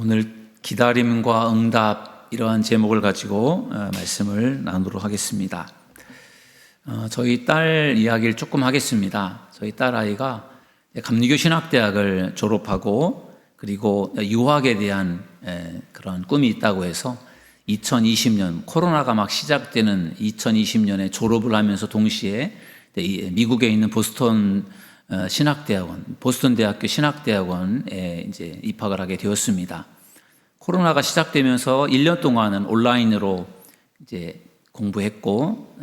오늘 기다림과 응답 이러한 제목을 가지고 말씀을 나누도록 하겠습니다. 저희 딸 이야기를 조금 하겠습니다. 저희 딸 아이가 감리교 신학대학을 졸업하고 그리고 유학에 대한 그런 꿈이 있다고 해서 2020년 코로나가 막 시작되는 2020년에 졸업을 하면서 동시에 미국에 있는 보스턴 대학교 신학대학원에 이제 입학을 하게 되었습니다. 코로나가 시작되면서 1년 동안은 온라인으로 이제 공부했고,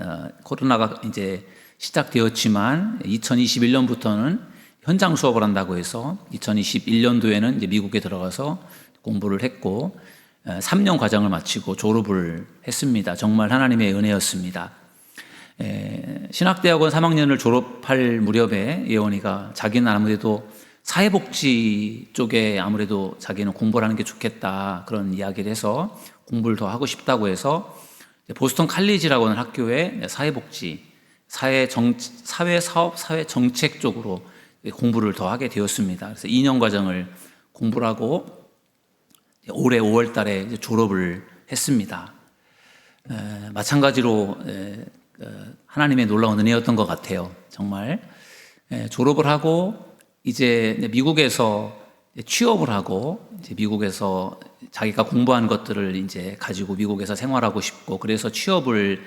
코로나가 이제 시작되었지만 2021년부터는 현장 수업을 한다고 해서 2021년도에는 이제 미국에 들어가서 공부를 했고, 3년 과정을 마치고 졸업을 했습니다. 정말 하나님의 은혜였습니다. 신학대학원 3학년을 졸업할 무렵에 예원이가 자기는 아무래도 사회복지 쪽에 아무래도 자기는 공부를 하는 게 좋겠다 그런 이야기를 해서 공부를 더 하고 싶다고 해서 보스턴 칼리지라고 하는 학교에 사회복지, 사회사업, 사회정책 쪽으로 공부를 더 하게 되었습니다. 그래서 2년 과정을 공부를 하고 올해 5월 달에 이제 졸업을 했습니다. 마찬가지로 하나님의 놀라운 은혜였던 것 같아요. 정말 졸업을 하고 이제 미국에서 취업을 하고 이제 미국에서 자기가 공부한 것들을 이제 가지고 미국에서 생활하고 싶고 그래서 취업을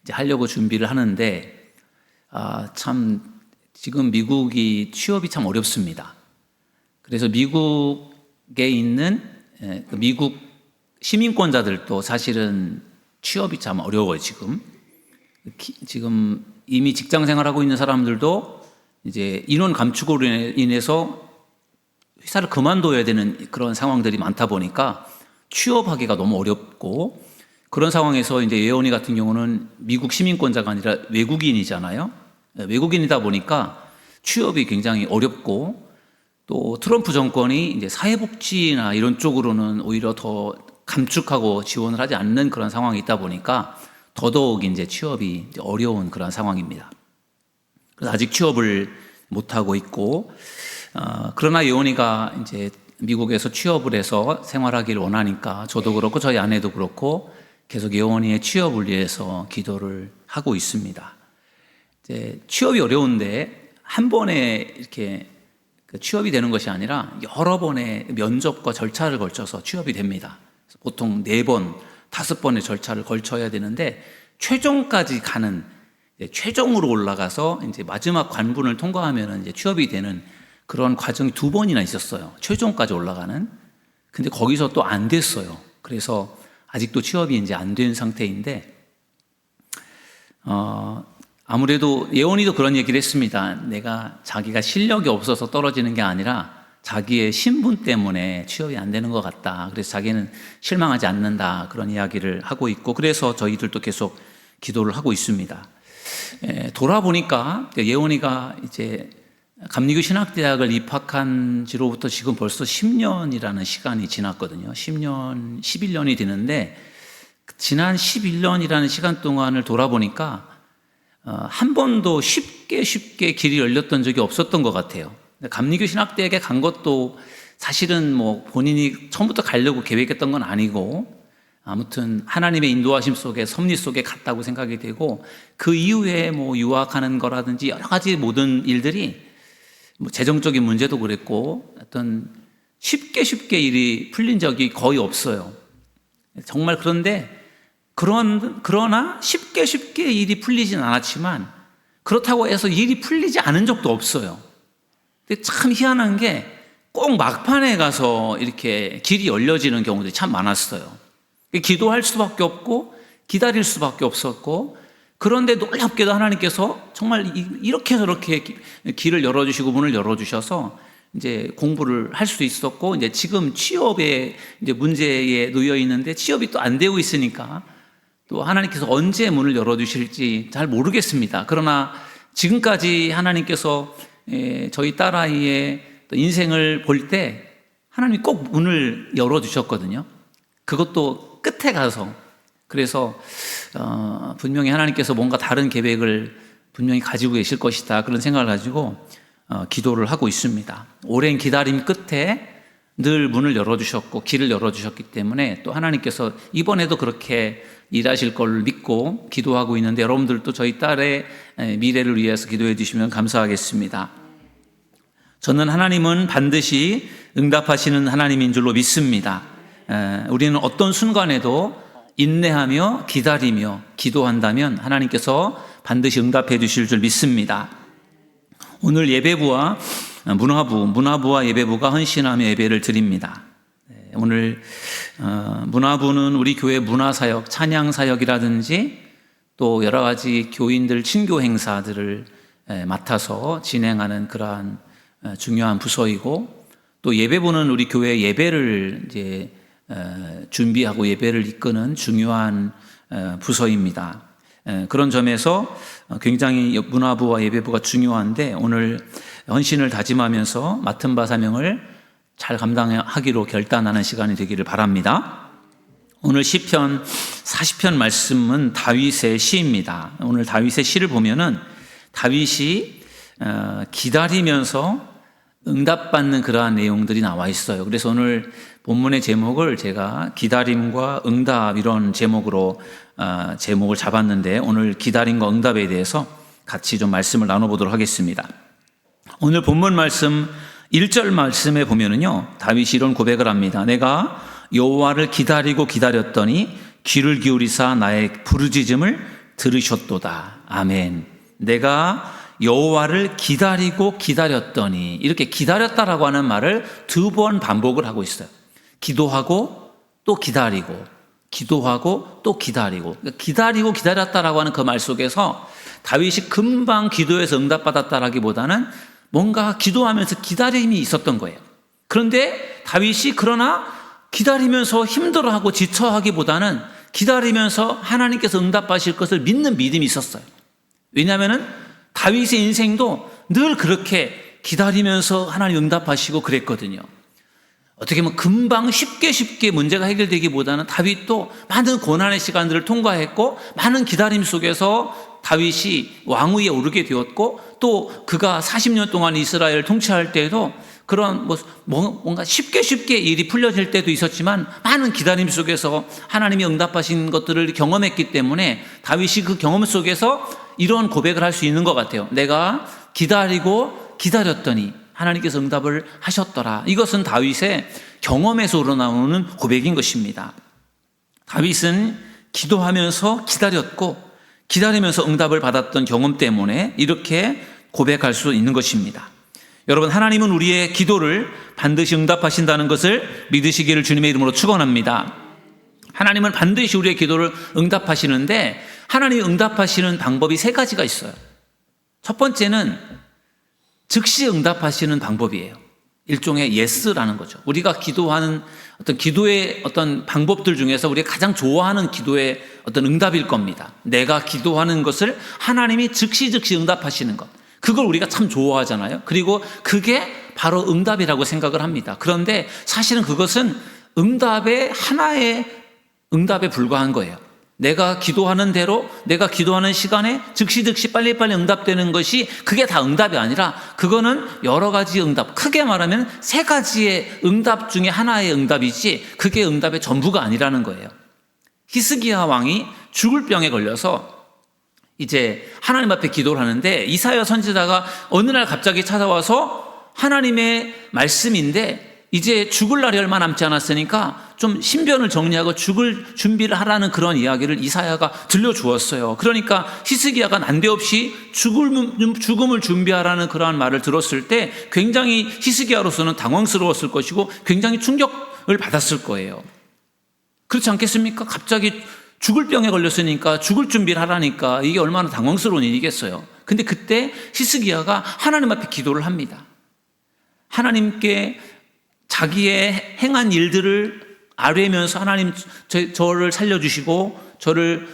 이제 하려고 준비를 하는데 참 지금 미국이 취업이 참 어렵습니다. 그래서 미국에 있는 미국 시민권자들도 사실은 취업이 참 어려워요. 지금 이미 직장 생활하고 있는 사람들도 이제 인원 감축으로 인해서 회사를 그만둬야 되는 그런 상황들이 많다 보니까 취업하기가 너무 어렵고 그런 상황에서 이제 예원이 같은 경우는 미국 시민권자가 아니라 외국인이잖아요. 외국인이다 보니까 취업이 굉장히 어렵고 또 트럼프 정권이 이제 사회복지나 이런 쪽으로는 오히려 더 감축하고 지원을 하지 않는 그런 상황이 있다 보니까 더더욱 이제 취업이 이제 어려운 그런 상황입니다. 그래서 아직 취업을 못하고 있고, 그러나 예원이가 이제 미국에서 취업을 해서 생활하기를 원하니까 저도 그렇고 저희 아내도 그렇고 계속 예원이의 취업을 위해서 기도를 하고 있습니다. 이제 취업이 어려운데 한 번에 이렇게 취업이 되는 것이 아니라 여러 번의 면접과 절차를 걸쳐서 취업이 됩니다. 보통 4번, 5번의 절차를 걸쳐야 되는데 최종까지 가는 최종으로 올라가서 이제 마지막 관문을 통과하면 이제 취업이 되는 그런 과정이 2번이나 있었어요. 최종까지 올라가는. 근데 거기서 또 안 됐어요. 그래서 아직도 취업이 이제 안 된 상태인데, 아무래도 예원이도 그런 얘기를 했습니다. 자기가 실력이 없어서 떨어지는 게 아니라 자기의 신분 때문에 취업이 안 되는 것 같다. 그래서 자기는 실망하지 않는다. 그런 이야기를 하고 있고, 그래서 저희들도 계속 기도를 하고 있습니다. 돌아보니까 예원이가 이제 감리교 신학대학을 입학한 지로부터 지금 벌써 10년이라는 시간이 지났거든요. 10년, 11년이 되는데 지난 11년이라는 시간 동안을 돌아보니까 한 번도 쉽게 길이 열렸던 적이 없었던 것 같아요. 감리교 신학대학에 간 것도 사실은 뭐 본인이 처음부터 가려고 계획했던 건 아니고 아무튼 하나님의 인도하심 속에 섭리 속에 갔다고 생각이 되고 그 이후에 뭐 유학하는 거라든지 여러 가지 모든 일들이 뭐 재정적인 문제도 그랬고 어떤 쉽게 일이 풀린 적이 거의 없어요. 정말 그러나 쉽게 일이 풀리진 않았지만 그렇다고 해서 일이 풀리지 않은 적도 없어요. 근데 참 희한한 게 꼭 막판에 가서 이렇게 길이 열려지는 경우들이 참 많았어요. 기도할 수밖에 없고 기다릴 수밖에 없었고 그런데 놀랍게도 하나님께서 정말 이렇게 저렇게 길을 열어주시고 문을 열어주셔서 이제 공부를 할 수 있었고 이제 지금 취업에 이제 문제에 놓여 있는데 취업이 또 안 되고 있으니까 또 하나님께서 언제 문을 열어주실지 잘 모르겠습니다. 그러나 지금까지 하나님께서 저희 딸아이의 인생을 볼 때 하나님이 꼭 문을 열어주셨거든요. 그것도 끝에 가서. 그래서 분명히 하나님께서 뭔가 다른 계획을 분명히 가지고 계실 것이다 그런 생각을 가지고 기도를 하고 있습니다. 오랜 기다림 끝에 늘 문을 열어주셨고 길을 열어주셨기 때문에 또 하나님께서 이번에도 그렇게 일하실 걸 믿고 기도하고 있는데, 여러분들도 저희 딸의 미래를 위해서 기도해 주시면 감사하겠습니다. 저는 하나님은 반드시 응답하시는 하나님인 줄로 믿습니다. 우리는 어떤 순간에도 인내하며 기다리며 기도한다면 하나님께서 반드시 응답해 주실 줄 믿습니다. 오늘 예배부와 문화부와 예배부가 헌신하며 예배를 드립니다. 오늘 문화부는 우리 교회 문화사역, 찬양사역이라든지 또 여러 가지 교인들 친교 행사들을 맡아서 진행하는 그러한 중요한 부서이고, 또 예배부는 우리 교회 예배를 이제 준비하고 예배를 이끄는 중요한 부서입니다. 그런 점에서 굉장히 문화부와 예배부가 중요한데, 오늘 헌신을 다짐하면서 맡은 바 사명을 잘 감당하기로 결단하는 시간이 되기를 바랍니다. 오늘 시편 40편 말씀은 다윗의 시입니다. 오늘 다윗의 시를 보면은 다윗이 기다리면서 응답받는 그러한 내용들이 나와 있어요. 그래서 오늘 본문의 제목을 제가 기다림과 응답 이런 제목으로 제목을 잡았는데, 오늘 기다림과 응답에 대해서 같이 좀 말씀을 나눠보도록 하겠습니다. 오늘 본문 말씀 1절 말씀에 보면은요, 다윗이 이런 고백을 합니다. 내가 여호와를 기다리고 기다렸더니 귀를 기울이사 나의 부르짖음을 들으셨도다. 아멘. 내가 여호와를 기다리고 기다렸더니, 이렇게 기다렸다라고 하는 말을 2번 반복을 하고 있어요. 기도하고 또 기다리고, 기도하고 또 기다리고. 기다리고 기다렸다라고 하는 그 말 속에서 다윗이 금방 기도해서 응답받았다라기보다는 뭔가 기도하면서 기다림이 있었던 거예요. 그런데 다윗이 그러나 기다리면서 힘들어하고 지쳐하기보다는 기다리면서 하나님께서 응답하실 것을 믿는 믿음이 있었어요. 왜냐하면 다윗의 인생도 늘 그렇게 기다리면서 하나님 응답하시고 그랬거든요. 어떻게 보면 금방 쉽게 문제가 해결되기보다는 다윗도 많은 고난의 시간들을 통과했고, 많은 기다림 속에서 다윗이 왕위에 오르게 되었고, 또 그가 40년 동안 이스라엘을 통치할 때에도 그런 뭔가 쉽게 일이 풀려질 때도 있었지만, 많은 기다림 속에서 하나님이 응답하신 것들을 경험했기 때문에 다윗이 그 경험 속에서 이런 고백을 할 수 있는 것 같아요. 내가 기다리고 기다렸더니 하나님께서 응답을 하셨더라. 이것은 다윗의 경험에서 우러나오는 고백인 것입니다. 다윗은 기도하면서 기다렸고, 기다리면서 응답을 받았던 경험 때문에 이렇게 고백할 수 있는 것입니다. 여러분, 하나님은 우리의 기도를 반드시 응답하신다는 것을 믿으시기를 주님의 이름으로 축원합니다. 하나님은 반드시 우리의 기도를 응답하시는데, 하나님이 응답하시는 방법이 3가지가 있어요. 첫 번째는 즉시 응답하시는 방법이에요. 일종의 예스라는 거죠. 우리가 기도하는 어떤 기도의 어떤 방법들 중에서 우리가 가장 좋아하는 기도의 어떤 응답일 겁니다. 내가 기도하는 것을 하나님이 즉시 응답하시는 것. 그걸 우리가 참 좋아하잖아요. 그리고 그게 바로 응답이라고 생각을 합니다. 그런데 사실은 그것은 응답의 하나의 응답에 불과한 거예요. 내가 기도하는 대로, 내가 기도하는 시간에 즉시 빨리빨리 응답되는 것이 그게 다 응답이 아니라, 그거는 여러 가지 응답, 크게 말하면 3가지의 응답 중에 하나의 응답이지 그게 응답의 전부가 아니라는 거예요. 히스기야 왕이 죽을 병에 걸려서 이제 하나님 앞에 기도를 하는데, 이사야 선지자가 어느 날 갑자기 찾아와서 하나님의 말씀인데 이제 죽을 날이 얼마 남지 않았으니까 좀 신변을 정리하고 죽을 준비를 하라는 그런 이야기를 이사야가 들려주었어요. 그러니까 히스기야가 난데없이 죽음을 준비하라는 그러한 말을 들었을 때 굉장히 히스기야로서는 당황스러웠을 것이고 굉장히 충격을 받았을 거예요. 그렇지 않겠습니까? 갑자기 죽을 병에 걸렸으니까 죽을 준비를 하라니까 이게 얼마나 당황스러운 일이겠어요. 근데 그때 히스기야가 하나님 앞에 기도를 합니다. 하나님께 자기의 행한 일들을 아뢰면서, 하나님 저를 살려주시고 저를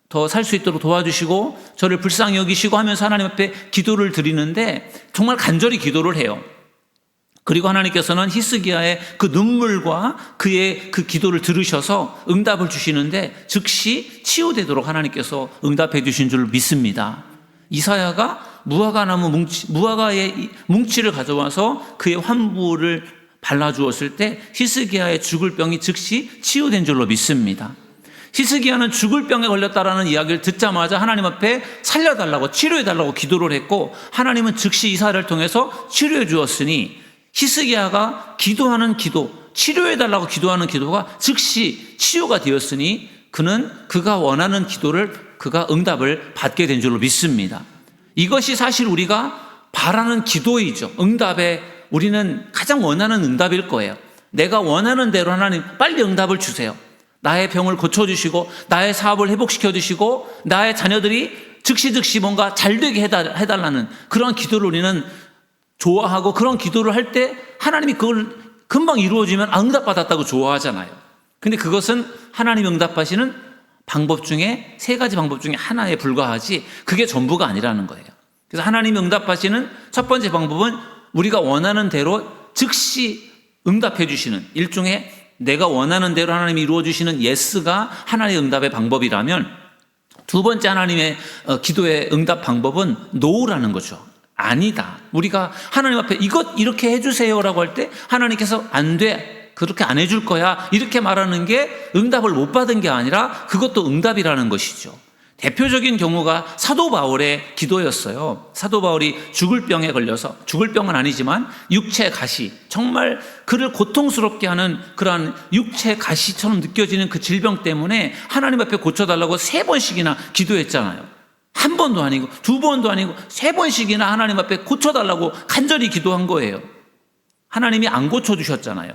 더 살 수 있도록 도와주시고 저를 불쌍히 여기시고 하면서 하나님 앞에 기도를 드리는데 정말 간절히 기도를 해요. 그리고 하나님께서는 히스기야의 그 눈물과 그의 그 기도를 들으셔서 응답을 주시는데 즉시 치유되도록 하나님께서 응답해 주신 줄 믿습니다. 이사야가 무화과나무 무화과의 뭉치를 가져와서 그의 환부를 발라주었을 때 히스기야의 죽을 병이 즉시 치유된 줄로 믿습니다. 히스기야는 죽을 병에 걸렸다라는 이야기를 듣자마자 하나님 앞에 살려달라고, 치료해달라고 기도를 했고, 하나님은 즉시 이사야를 통해서 치료해 주었으니 히스기야가 기도하는 기도, 치료해달라고 기도하는 기도가 즉시 치유가 되었으니 그는 그가 원하는 기도를, 그가 응답을 받게 된 줄로 믿습니다. 이것이 사실 우리가 바라는 기도이죠. 응답에 우리는 가장 원하는 응답일 거예요. 내가 원하는 대로 하나님 빨리 응답을 주세요. 나의 병을 고쳐주시고, 나의 사업을 회복시켜주시고, 나의 자녀들이 즉시 뭔가 잘되게 해달라는 그런 기도를 우리는 좋아하고, 그런 기도를 할 때 하나님이 그걸 금방 이루어지면 응답받았다고 좋아하잖아요. 근데 그것은 하나님이 응답하시는 방법 중에, 3가지 방법 중에 하나에 불과하지 그게 전부가 아니라는 거예요. 그래서 하나님이 응답하시는 첫 번째 방법은 우리가 원하는 대로 즉시 응답해 주시는, 일종의 내가 원하는 대로 하나님이 이루어 주시는 예스가 하나님의 응답의 방법이라면, 두 번째 하나님의 기도의 응답 방법은 노라는 거죠. 아니다. 우리가 하나님 앞에 이렇게 해주세요라고 할 때 하나님께서 안 돼, 그렇게 안 해줄 거야, 이렇게 말하는 게 응답을 못 받은 게 아니라 그것도 응답이라는 것이죠. 대표적인 경우가 사도 바울의 기도였어요. 사도 바울이 죽을 병에 걸려서, 죽을 병은 아니지만 육체 가시, 정말 그를 고통스럽게 하는 그러한 육체 가시처럼 느껴지는 그 질병 때문에 하나님 앞에 고쳐달라고 3번씩이나 기도했잖아요. 1번도 아니고 2번도 아니고 3번씩이나 하나님 앞에 고쳐달라고 간절히 기도한 거예요. 하나님이 안 고쳐주셨잖아요.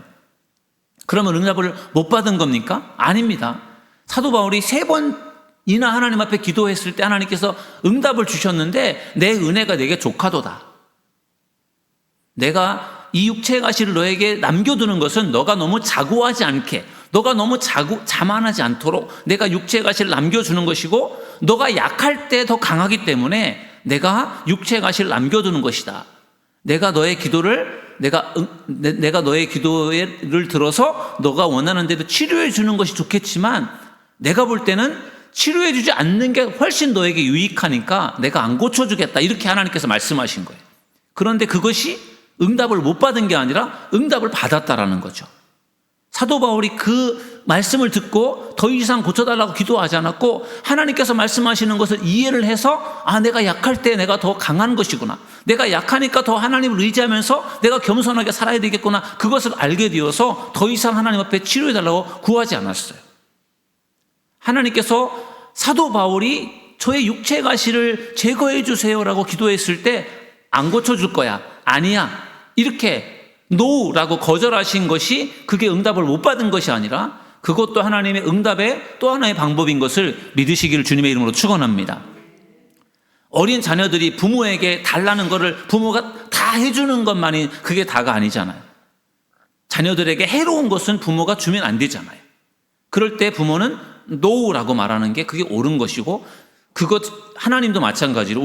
그러면 응답을 못 받은 겁니까? 아닙니다. 사도 바울이 3번이나 하나님 앞에 기도했을 때 하나님께서 응답을 주셨는데, 내 은혜가 내게 족하도다. 내가 이 육체의 가시를 너에게 남겨두는 것은 너가 너무 자고하지 않게, 너가 너무 자만하지 않도록 내가 육체의 가시를 남겨주는 것이고, 너가 약할 때 더 강하기 때문에 내가 육체의 가시를 남겨두는 것이다. 내가 너의 기도를, 내가 너의 기도를 들어서 너가 원하는 대로 치료해 주는 것이 좋겠지만, 내가 볼 때는 치료해 주지 않는 게 훨씬 너에게 유익하니까 내가 안 고쳐주겠다, 이렇게 하나님께서 말씀하신 거예요. 그런데 그것이 응답을 못 받은 게 아니라 응답을 받았다라는 거죠. 사도 바울이 그 말씀을 듣고 더 이상 고쳐달라고 기도하지 않았고, 하나님께서 말씀하시는 것을 이해를 해서, 아, 내가 약할 때 내가 더 강한 것이구나, 내가 약하니까 더 하나님을 의지하면서 내가 겸손하게 살아야 되겠구나, 그것을 알게 되어서 더 이상 하나님 앞에 치료해달라고 구하지 않았어요. 하나님께서 사도 바울이 저의 육체 가시를 제거해 주세요라고 기도했을 때 안 고쳐줄 거야, 아니야, 이렇게 노라고 거절하신 것이 그게 응답을 못 받은 것이 아니라 그것도 하나님의 응답의 또 하나의 방법인 것을 믿으시기를 주님의 이름으로 축원합니다. 어린 자녀들이 부모에게 달라는 것을 부모가 다 해주는 것만이 그게 다가 아니잖아요. 자녀들에게 해로운 것은 부모가 주면 안 되잖아요. 그럴 때 부모는 노라고 말하는 게 그게 옳은 것이고, 그것 하나님도 마찬가지로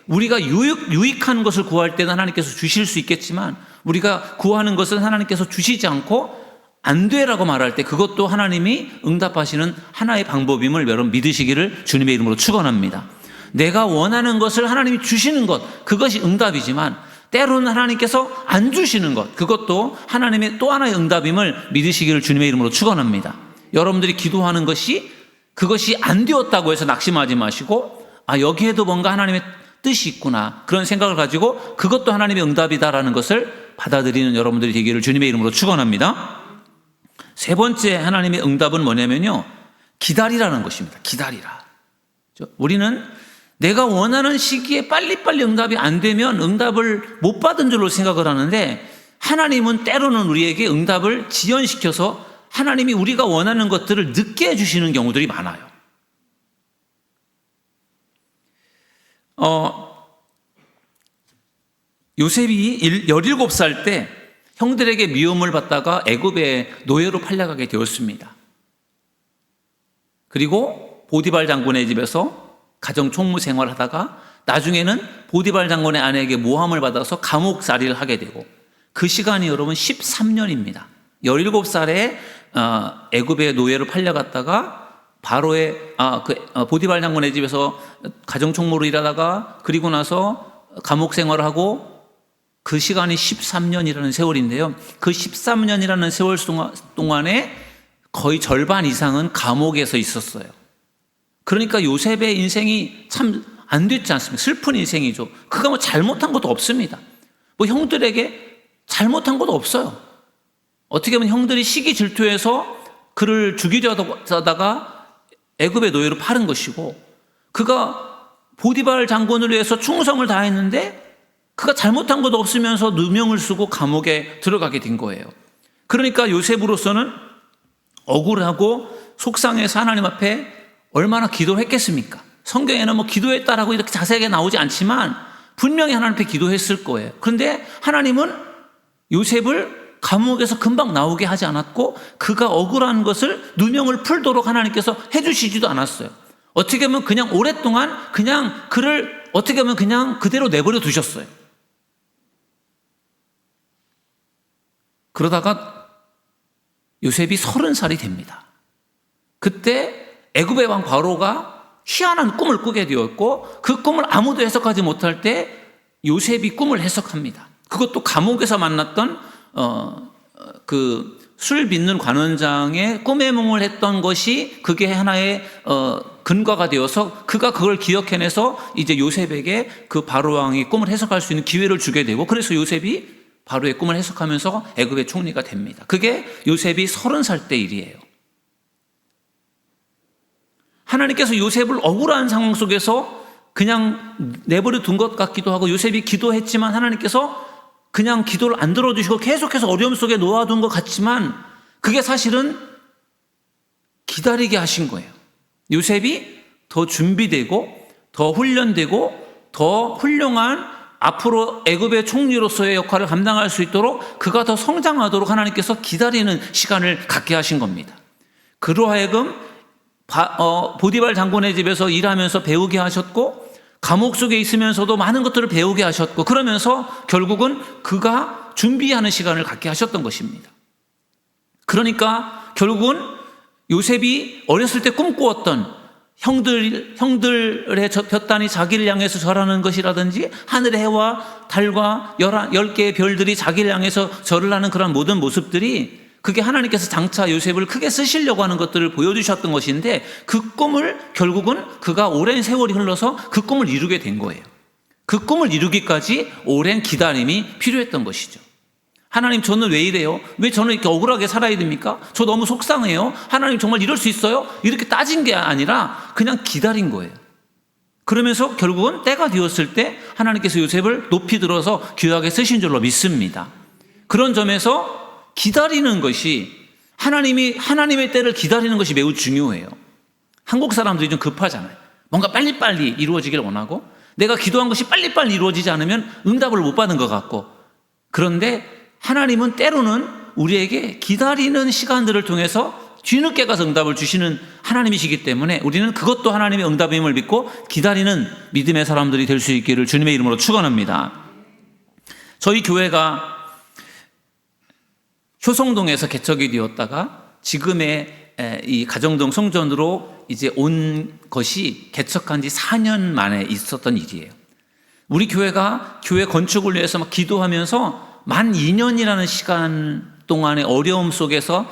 우리가 유익한 것을 구할 때는 하나님께서 주실 수 있겠지만, 우리가 구하는 것은 하나님께서 주시지 않고 안 돼라고 말할 때 그것도 하나님이 응답하시는 하나의 방법임을 여러분 믿으시기를 주님의 이름으로 축원합니다. 내가 원하는 것을 하나님이 주시는 것, 그것이 응답이지만, 때로는 하나님께서 안 주시는 것, 그것도 하나님의 또 하나의 응답임을 믿으시기를 주님의 이름으로 축원합니다. 여러분들이 기도하는 것이 그것이 안 되었다고 해서 낙심하지 마시고, 아, 여기에도 뭔가 하나님의 뜻이 있구나, 그런 생각을 가지고 그것도 하나님의 응답이다라는 것을 받아들이는 여러분들이 되기를 주님의 이름으로 축원합니다. 3번째 하나님의 응답은 뭐냐면요, 기다리라는 것입니다. 기다리라. 우리는 내가 원하는 시기에 빨리빨리 응답이 안 되면 응답을 못 받은 줄로 생각을 하는데, 하나님은 때로는 우리에게 응답을 지연시켜서 하나님이 우리가 원하는 것들을 늦게 해주시는 경우들이 많아요. 요셉이 17살 때 형들에게 미움을 받다가 애굽의 노예로 팔려가게 되었습니다. 그리고 보디발 장군의 집에서 가정 총무 생활을 하다가 나중에는 보디발 장군의 아내에게 모함을 받아서 감옥살이를 하게 되고, 그 시간이 여러분 13년입니다. 17살에 애굽의 노예로 팔려갔다가 보디발 장군의 집에서 가정총무로 일하다가 그리고 나서 감옥 생활을 하고 그 시간이 13년이라는 세월인데요. 그 13년이라는 세월 동안에 거의 절반 이상은 감옥에서 있었어요. 그러니까 요셉의 인생이 참 안 됐지 않습니까? 슬픈 인생이죠. 그가 뭐 잘못한 것도 없습니다. 뭐 형들에게 잘못한 것도 없어요. 어떻게 보면 형들이 시기 질투해서 그를 죽이려다가 애굽의 노예로 팔은 것이고, 그가 보디발 장군을 위해서 충성을 다했는데 그가 잘못한 것도 없으면서 누명을 쓰고 감옥에 들어가게 된 거예요. 그러니까 요셉으로서는 억울하고 속상해서 하나님 앞에 얼마나 기도했겠습니까? 성경에는 뭐 기도했다라고 이렇게 자세하게 나오지 않지만 분명히 하나님 앞에 기도했을 거예요. 그런데 하나님은 요셉을 감옥에서 금방 나오게 하지 않았고, 그가 억울한 것을 누명을 풀도록 하나님께서 해주시지도 않았어요. 어떻게 보면 그냥 오랫동안 그냥 그를 어떻게 보면 그냥 그대로 내버려 두셨어요. 그러다가 요셉이 30살이 됩니다. 그때 애굽의 왕 바로가 희한한 꿈을 꾸게 되었고, 그 꿈을 아무도 해석하지 못할 때 요셉이 꿈을 해석합니다. 그것도 감옥에서 만났던 그 술 빚는 관원장의 꿈의夢을 했던 것이 그게 하나의 근거가 되어서 그가 그걸 기억해내서 이제 요셉에게 그 바로 왕이 꿈을 해석할 수 있는 기회를 주게 되고, 그래서 요셉이 바로의 꿈을 해석하면서 애굽의 총리가 됩니다. 그게 요셉이 30살 때 일이에요. 하나님께서 요셉을 억울한 상황 속에서 그냥 내버려 둔 것 같기도 하고, 요셉이 기도했지만 하나님께서 그냥 기도를 안 들어주시고 계속해서 어려움 속에 놓아둔 것 같지만, 그게 사실은 기다리게 하신 거예요. 요셉이 더 준비되고 더 훈련되고 더 훌륭한 앞으로 애굽의 총리로서의 역할을 감당할 수 있도록 그가 더 성장하도록 하나님께서 기다리는 시간을 갖게 하신 겁니다. 그로 하여금 보디발 장군의 집에서 일하면서 배우게 하셨고, 감옥 속에 있으면서도 많은 것들을 배우게 하셨고, 그러면서 결국은 그가 준비하는 시간을 갖게 하셨던 것입니다. 그러니까 결국은 요셉이 어렸을 때 꿈꾸었던 형들의 볕단이 자기를 향해서 절하는 것이라든지, 하늘의 해와 달과 10개의 별들이 자기를 향해서 절을 하는 그런 모든 모습들이, 그게 하나님께서 장차 요셉을 크게 쓰시려고 하는 것들을 보여주셨던 것인데, 그 꿈을 결국은 그가 오랜 세월이 흘러서 그 꿈을 이루게 된 거예요. 그 꿈을 이루기까지 오랜 기다림이 필요했던 것이죠. 하나님, 저는 왜 이래요? 왜 저는 이렇게 억울하게 살아야 됩니까? 저 너무 속상해요. 하나님, 정말 이럴 수 있어요? 이렇게 따진 게 아니라 그냥 기다린 거예요. 그러면서 결국은 때가 되었을 때 하나님께서 요셉을 높이 들어서 귀하게 쓰신 줄로 믿습니다. 그런 점에서 기다리는 것이, 하나님의 때를 기다리는 것이 매우 중요해요. 한국 사람들이 좀 급하잖아요. 뭔가 빨리빨리 이루어지길 원하고, 내가 기도한 것이 빨리빨리 이루어지지 않으면 응답을 못 받은 것 같고, 그런데 하나님은 때로는 우리에게 기다리는 시간들을 통해서 뒤늦게 가서 응답을 주시는 하나님이시기 때문에 우리는 그것도 하나님의 응답임을 믿고 기다리는 믿음의 사람들이 될 수 있기를 주님의 이름으로 축원합니다. 저희 교회가 효성동에서 개척이 되었다가 지금의 이 가정동 성전으로 이제 온 것이 개척한 지 4년 만에 있었던 일이에요. 우리 교회가 교회 건축을 위해서 막 기도하면서 만 2년이라는 시간 동안의 어려움 속에서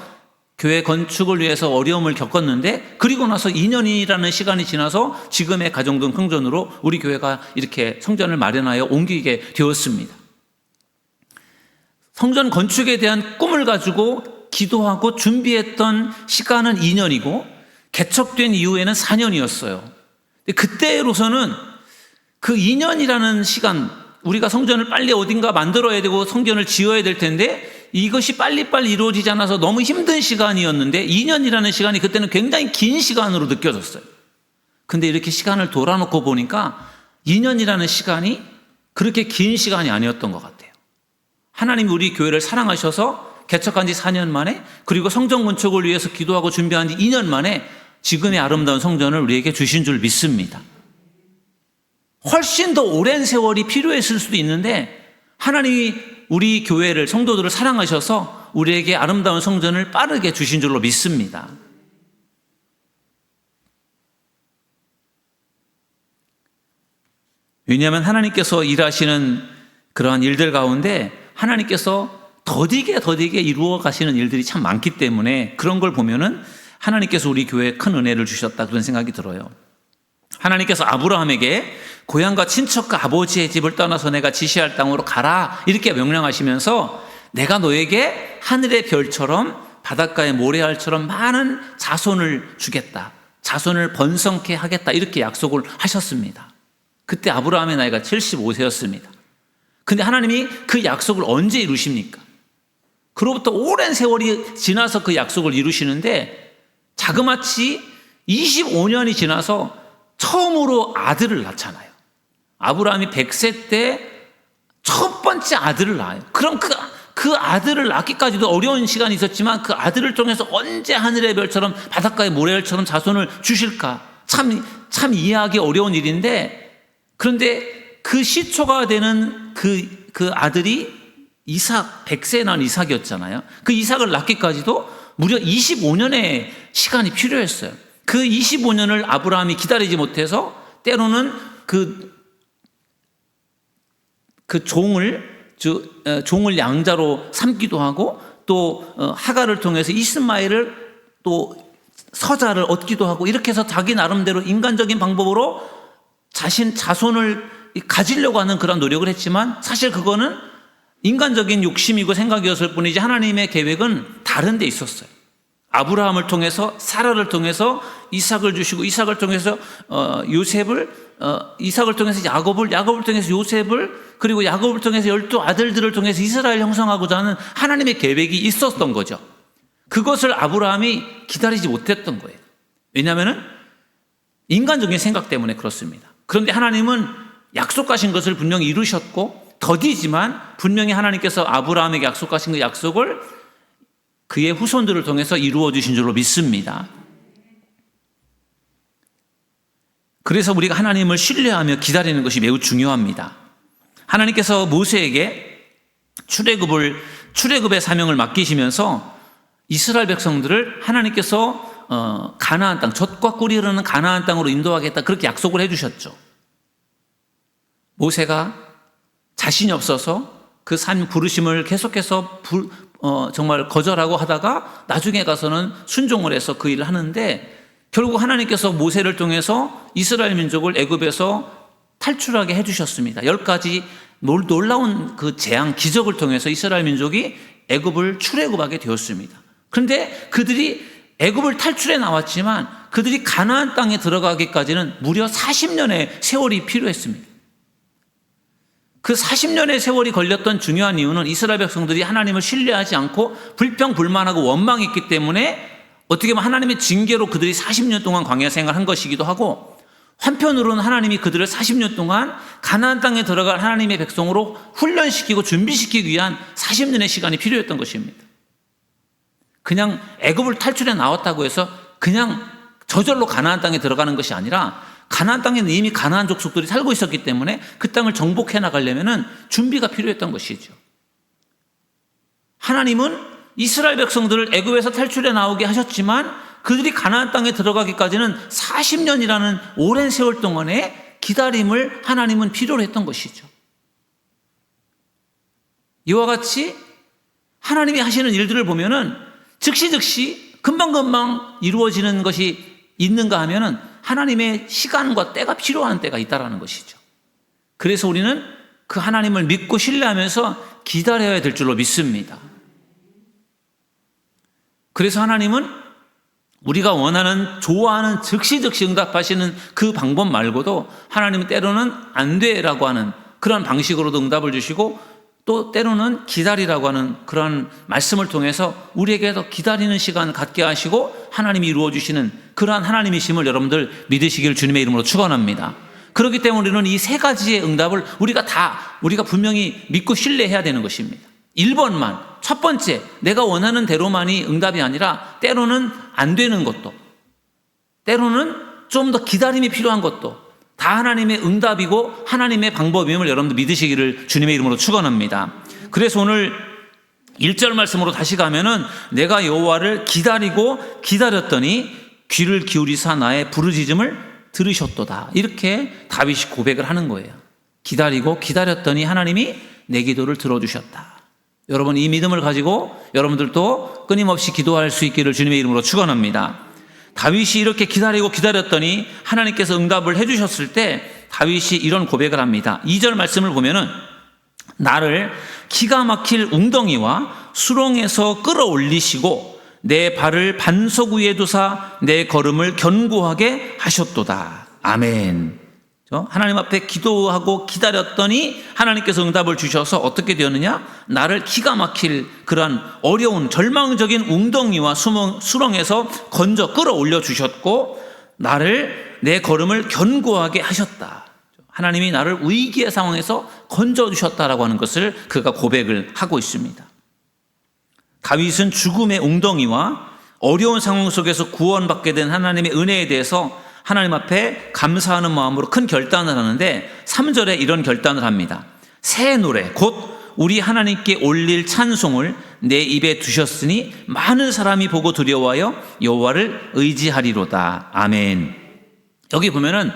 교회 건축을 위해서 어려움을 겪었는데, 그리고 나서 2년이라는 시간이 지나서 지금의 가정동 성전으로 우리 교회가 이렇게 성전을 마련하여 옮기게 되었습니다. 성전 건축에 대한 꿈을 가지고 기도하고 준비했던 시간은 2년이고 개척된 이후에는 4년이었어요. 그때로서는 그 2년이라는 시간, 우리가 성전을 빨리 어딘가 만들어야 되고 성전을 지어야 될 텐데 이것이 빨리빨리 이루어지지 않아서 너무 힘든 시간이었는데 2년이라는 시간이 그때는 굉장히 긴 시간으로 느껴졌어요. 근데 이렇게 시간을 돌아놓고 보니까 2년이라는 시간이 그렇게 긴 시간이 아니었던 것 같아요. 하나님이 우리 교회를 사랑하셔서 개척한 지 4년 만에, 그리고 성전 건축을 위해서 기도하고 준비한 지 2년 만에 지금의 아름다운 성전을 우리에게 주신 줄 믿습니다. 훨씬 더 오랜 세월이 필요했을 수도 있는데 하나님이 우리 교회를, 성도들을 사랑하셔서 우리에게 아름다운 성전을 빠르게 주신 줄로 믿습니다. 왜냐하면 하나님께서 일하시는 그러한 일들 가운데 하나님께서 더디게 이루어 가시는 일들이 참 많기 때문에 그런 걸 보면은 하나님께서 우리 교회에 큰 은혜를 주셨다 그런 생각이 들어요. 하나님께서 아브라함에게 고향과 친척과 아버지의 집을 떠나서 내가 지시할 땅으로 가라 이렇게 명령하시면서 내가 너에게 하늘의 별처럼 바닷가의 모래알처럼 많은 자손을 주겠다. 자손을 번성케 하겠다. 이렇게 약속을 하셨습니다. 그때 아브라함의 나이가 75세였습니다. 근데 하나님이 그 약속을 언제 이루십니까? 그로부터 오랜 세월이 지나서 그 약속을 이루시는데 자그마치 25년이 지나서 처음으로 아들을 낳잖아요. 아브라함이 100세 때 첫 번째 아들을 낳아요. 그럼 그 아들을 낳기까지도 어려운 시간이 있었지만 그 아들을 통해서 언제 하늘의 별처럼 바닷가의 모래알처럼 자손을 주실까? 참 이해하기 어려운 일인데 그런데 그 시초가 되는 그 아들이 이삭, 100세에 낳은 이삭이었잖아요. 그 이삭을 낳기까지도 무려 25년의 시간이 필요했어요. 그 25년을 아브라함이 기다리지 못해서 때로는 그 종을 양자로 삼기도 하고 또 하가를 통해서 이스마엘을 또 서자를 얻기도 하고 이렇게 해서 자기 나름대로 인간적인 방법으로 자손을 가지려고 하는 그런 노력을 했지만 사실 그거는 인간적인 욕심이고 생각이었을 뿐이지 하나님의 계획은 다른 데 있었어요. 아브라함을 통해서 사라를 통해서 이삭을 주시고 이삭을 통해서 요셉을 이삭을 통해서 야곱을 통해서 요셉을 그리고 야곱을 통해서 12아들들을 통해서 이스라엘 형성하고자 하는 하나님의 계획이 있었던 거죠. 그것을 아브라함이 기다리지 못했던 거예요. 왜냐하면 인간적인 생각 때문에 그렇습니다. 그런데 하나님은 약속하신 것을 분명히 이루셨고 더디지만 분명히 하나님께서 아브라함에게 약속하신 그 약속을 그의 후손들을 통해서 이루어 주신 줄로 믿습니다. 그래서 우리가 하나님을 신뢰하며 기다리는 것이 매우 중요합니다. 하나님께서 모세에게 출애굽의 사명을 맡기시면서 이스라엘 백성들을 하나님께서 가나안 땅, 젖과 꿀이 흐르는 가나안 땅으로 인도하겠다 그렇게 약속을 해주셨죠. 모세가 자신이 없어서 그 산 부르심을 계속해서 정말 거절하고 하다가 나중에 가서는 순종을 해서 그 일을 하는데 결국 하나님께서 모세를 통해서 이스라엘 민족을 애굽에서 탈출하게 해주셨습니다. 10가지 놀라운 그 재앙, 기적을 통해서 이스라엘 민족이 애굽을 출애굽하게 되었습니다. 그런데 그들이 애굽을 탈출해 나왔지만 그들이 가나안 땅에 들어가기까지는 무려 40년의 세월이 필요했습니다. 그 40년의 세월이 걸렸던 중요한 이유는 이스라엘 백성들이 하나님을 신뢰하지 않고 불평불만하고 원망했기 때문에 어떻게 보면 하나님의 징계로 그들이 40년 동안 광야 생활한 것이기도 하고 한편으로는 하나님이 그들을 40년 동안 가나안 땅에 들어갈 하나님의 백성으로 훈련시키고 준비시키기 위한 40년의 시간이 필요했던 것입니다. 그냥 애굽을 탈출해 나왔다고 해서 그냥 저절로 가나안 땅에 들어가는 것이 아니라 가나안 땅에는 이미 가나안 족속들이 살고 있었기 때문에 그 땅을 정복해 나가려면 준비가 필요했던 것이죠. 하나님은 이스라엘 백성들을 애굽에서 탈출해 나오게 하셨지만 그들이 가나안 땅에 들어가기까지는 40년이라는 오랜 세월 동안의 기다림을 하나님은 필요로 했던 것이죠. 이와 같이 하나님이 하시는 일들을 보면은 즉시 금방금방 이루어지는 것이 있는가 하면은 하나님의 시간과 때가 필요한 때가 있다라는 것이죠. 그래서 우리는 그 하나님을 믿고 신뢰하면서 기다려야 될 줄로 믿습니다. 그래서 하나님은 우리가 원하는, 좋아하는 즉시 응답하시는 그 방법 말고도 하나님은 때로는 안 돼라고 하는 그런 방식으로도 응답을 주시고 또 때로는 기다리라고 하는 그런 말씀을 통해서 우리에게도 기다리는 시간을 갖게 하시고 하나님이 이루어 주시는 그러한 하나님이심을 여러분들 믿으시기를 주님의 이름으로 축원합니다. 그렇기 때문에 우리는 이 세 가지의 응답을 우리가 분명히 믿고 신뢰해야 되는 것입니다. 1번만, 첫 번째, 내가 원하는 대로만이 응답이 아니라 때로는 안 되는 것도, 때로는 좀 더 기다림이 필요한 것도 다 하나님의 응답이고 하나님의 방법임을 여러분들 믿으시기를 주님의 이름으로 축원합니다. 그래서 오늘 1절 말씀으로 다시 가면은 내가 여호와를 기다렸더니 귀를 기울이사 나의 부르짖음을 들으셨도다. 이렇게 다윗이 고백을 하는 거예요. 기다리고 기다렸더니 하나님이 내 기도를 들어주셨다. 여러분, 이 믿음을 가지고 여러분들도 끊임없이 기도할 수 있기를 주님의 이름으로 축원합니다. 다윗이 이렇게 기다리고 기다렸더니 하나님께서 응답을 해주셨을 때 다윗이 이런 고백을 합니다. 2절 말씀을 보면은 나를 기가 막힐 웅덩이와 수렁에서 끌어올리시고 내 발을 반석 위에 두사 내 걸음을 견고하게 하셨도다. 아멘. 하나님 앞에 기도하고 기다렸더니 하나님께서 응답을 주셔서 어떻게 되었느냐? 나를 기가 막힐 그러한 어려운 절망적인 웅덩이와 수렁에서 건져 끌어올려 주셨고 나를 내 걸음을 견고하게 하셨다. 하나님이 나를 위기의 상황에서 건져 주셨다라고 하는 것을 그가 고백을 하고 있습니다. 다윗은 죽음의 웅덩이와 어려운 상황 속에서 구원받게 된 하나님의 은혜에 대해서 하나님 앞에 감사하는 마음으로 큰 결단을 하는데 3절에 이런 결단을 합니다. 새 노래 곧 우리 하나님께 올릴 찬송을 내 입에 두셨으니 많은 사람이 보고 두려워하여 여호와를 의지하리로다. 아멘. 여기 보면은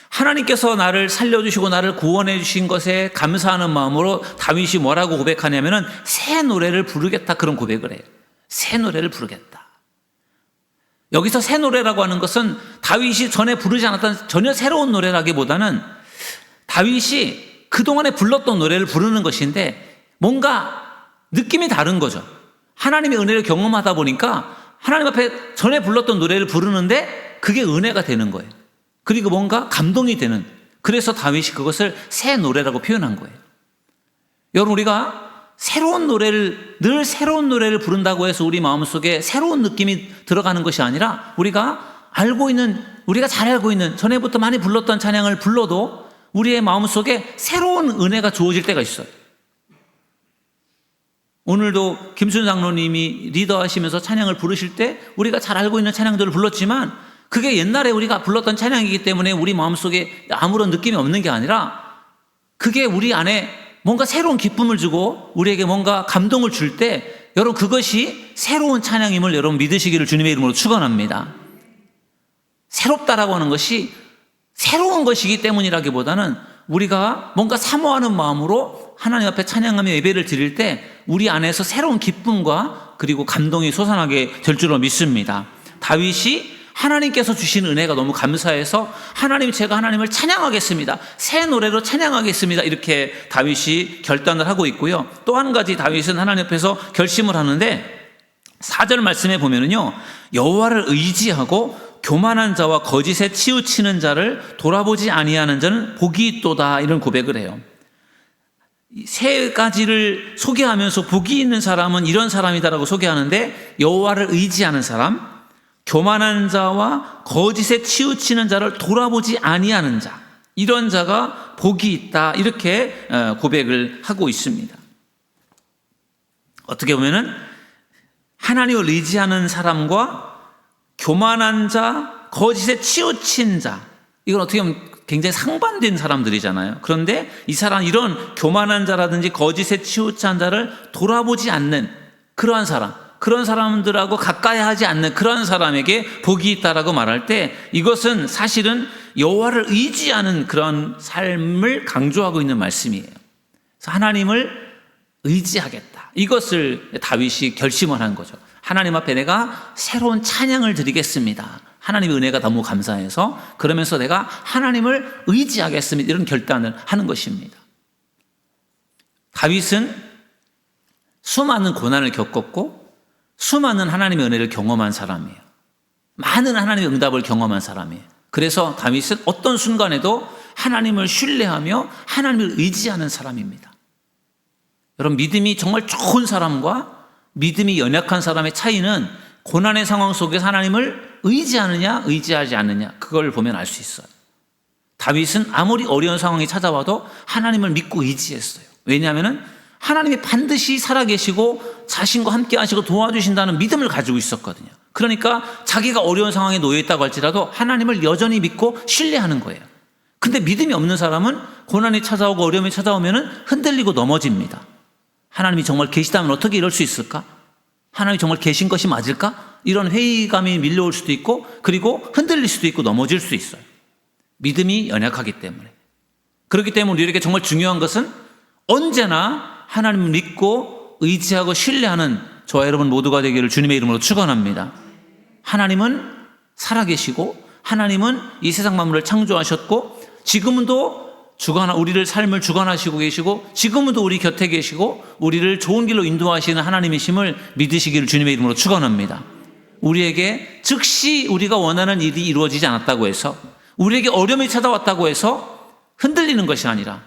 하나님께서 나를 살려주시고 나를 구원해 주신 것에 감사하는 마음으로 다윗이 뭐라고 고백하냐면은 새 노래를 부르겠다, 그런 고백을 해요. 새 노래를 부르겠다. 여기서 새 노래라고 하는 것은 다윗이 전에 부르지 않았던 전혀 새로운 노래라기보다는 다윗이 그동안에 불렀던 노래를 부르는 것인데 뭔가 느낌이 다른 거죠. 하나님의 은혜를 경험하다 보니까 하나님 앞에 전에 불렀던 노래를 부르는데 그게 은혜가 되는 거예요. 그리고 뭔가 감동이 되는, 그래서 다윗이 그것을 새 노래라고 표현한 거예요. 여러분, 우리가 새로운 노래를, 늘 새로운 노래를 부른다고 해서 우리 마음속에 새로운 느낌이 들어가는 것이 아니라 우리가 잘 알고 있는 전에부터 많이 불렀던 찬양을 불러도 우리의 마음속에 새로운 은혜가 주어질 때가 있어요. 오늘도 김순 장로님이 리더하시면서 찬양을 부르실 때 우리가 잘 알고 있는 찬양들을 불렀지만 그게 옛날에 우리가 불렀던 찬양이기 때문에 우리 마음속에 아무런 느낌이 없는 게 아니라 그게 우리 안에 뭔가 새로운 기쁨을 주고 우리에게 뭔가 감동을 줄 때 여러분, 그것이 새로운 찬양임을 여러분 믿으시기를 주님의 이름으로 축원합니다. 새롭다라고 하는 것이 새로운 것이기 때문이라기보다는 우리가 뭔가 사모하는 마음으로 하나님 앞에 찬양하며 예배를 드릴 때 우리 안에서 새로운 기쁨과 그리고 감동이 솟아나게 될 줄로 믿습니다. 다윗이 하나님께서 주신 은혜가 너무 감사해서 하나님, 제가 하나님을 찬양하겠습니다. 새 노래로 찬양하겠습니다. 이렇게 다윗이 결단을 하고 있고요. 또 한 가지 다윗은 하나님 앞에서 결심을 하는데 4절 말씀에 보면은요, 여호와를 의지하고 교만한 자와 거짓에 치우치는 자를 돌아보지 아니하는 자는 복이 있도다, 이런 고백을 해요. 세 가지를 소개하면서 복이 있는 사람은 이런 사람이다라고 소개하는데 여호와를 의지하는 사람, 교만한 자와 거짓에 치우치는 자를 돌아보지 아니하는 자, 이런 자가 복이 있다, 이렇게 고백을 하고 있습니다. 어떻게 보면은 하나님을 의지하는 사람과 교만한 자, 거짓에 치우친 자, 이건 어떻게 보면 굉장히 상반된 사람들이잖아요. 그런데 이 사람, 이런 교만한 자라든지 거짓에 치우친 자를 돌아보지 않는 그러한 사람, 그런 사람들하고 가까이 하지 않는 그런 사람에게 복이 있다라고 말할 때 이것은 사실은 여호와를 의지하는 그런 삶을 강조하고 있는 말씀이에요. 그래서 하나님을 의지하겠다, 이것을 다윗이 결심을 한 거죠. 하나님 앞에 내가 새로운 찬양을 드리겠습니다. 하나님의 은혜가 너무 감사해서 그러면서 내가 하나님을 의지하겠습니다, 이런 결단을 하는 것입니다. 다윗은 수많은 고난을 겪었고 수많은 하나님의 은혜를 경험한 사람이에요. 많은 하나님의 응답을 경험한 사람이에요. 그래서 다윗은 어떤 순간에도 하나님을 신뢰하며 하나님을 의지하는 사람입니다. 여러분, 믿음이 정말 좋은 사람과 믿음이 연약한 사람의 차이는 고난의 상황 속에서 하나님을 의지하느냐 의지하지 않느냐, 그걸 보면 알 수 있어요. 다윗은 아무리 어려운 상황이 찾아와도 하나님을 믿고 의지했어요. 왜냐하면 하나님이 반드시 살아계시고 자신과 함께 하시고 도와주신다는 믿음을 가지고 있었거든요. 그러니까 자기가 어려운 상황에 놓여 있다고 할지라도 하나님을 여전히 믿고 신뢰하는 거예요. 근데 믿음이 없는 사람은 고난이 찾아오고 어려움이 찾아오면 흔들리고 넘어집니다. 하나님이 정말 계시다면 어떻게 이럴 수 있을까? 하나님이 정말 계신 것이 맞을까? 이런 회의감이 밀려올 수도 있고, 그리고 흔들릴 수도 있고 넘어질 수 있어요. 믿음이 연약하기 때문에. 그렇기 때문에 우리에게 정말 중요한 것은 언제나 하나님을 믿고 의지하고 신뢰하는 저와 여러분 모두가 되기를 주님의 이름으로 축원합니다. 하나님은 살아계시고 하나님은 이 세상 만물을 창조하셨고 지금도 우리를 삶을 주관하시고 계시고 지금도 우리 곁에 계시고 우리를 좋은 길로 인도하시는 하나님이심을 믿으시기를 주님의 이름으로 축원합니다. 우리에게 즉시 우리가 원하는 일이 이루어지지 않았다고 해서 우리에게 어려움이 찾아왔다고 해서 흔들리는 것이 아니라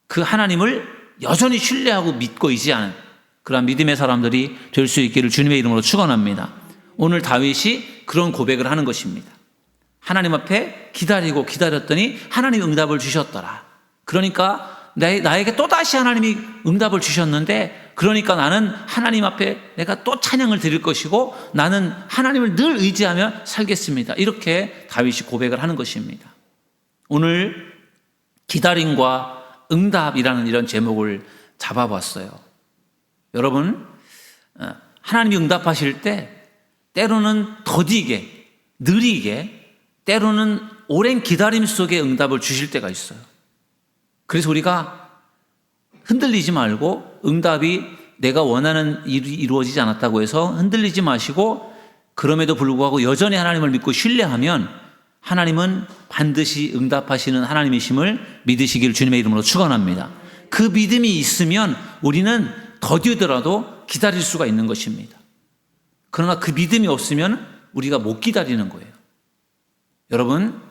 그 하나님을 여전히 신뢰하고 믿고 의지하는 그러한 믿음의 사람들이 될 수 있기를 주님의 이름으로 축원합니다. 오늘 다윗이 그런 고백을 하는 것입니다. 하나님 앞에 기다리고 기다렸더니 하나님이 응답을 주셨더라. 그러니까 나에게 또다시 하나님이 응답을 주셨는데 그러니까 나는 하나님 앞에 내가 또 찬양을 드릴 것이고 나는 하나님을 늘 의지하며 살겠습니다. 이렇게 다윗이 고백을 하는 것입니다. 오늘 기다림과 응답이라는 이런 제목을 잡아봤어요. 여러분, 하나님이 응답하실 때 때로는 더디게, 느리게, 때로는 오랜 기다림 속에 응답을 주실 때가 있어요. 그래서 우리가 흔들리지 말고 응답이 내가 원하는 일이 이루어지지 않았다고 해서 흔들리지 마시고 그럼에도 불구하고 여전히 하나님을 믿고 신뢰하면 하나님은 반드시 응답하시는 하나님이심을 믿으시기를 주님의 이름으로 축원합니다. 그 믿음이 있으면 우리는 더디더라도 기다릴 수가 있는 것입니다. 그러나 그 믿음이 없으면 우리가 못 기다리는 거예요. 여러분,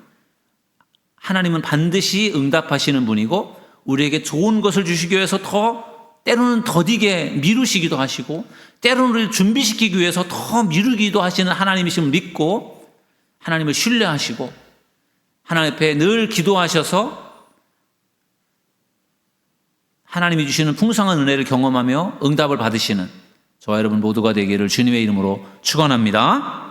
하나님은 반드시 응답하시는 분이고 우리에게 좋은 것을 주시기 위해서 때로는 더디게 미루시기도 하시고 때로는 우리를 준비시키기 위해서 더 미루기도 하시는 하나님이심을 믿고 하나님을 신뢰하시고 하나님 앞에 늘 기도하셔서 하나님이 주시는 풍성한 은혜를 경험하며 응답을 받으시는 저와 여러분 모두가 되기를 주님의 이름으로 축원합니다.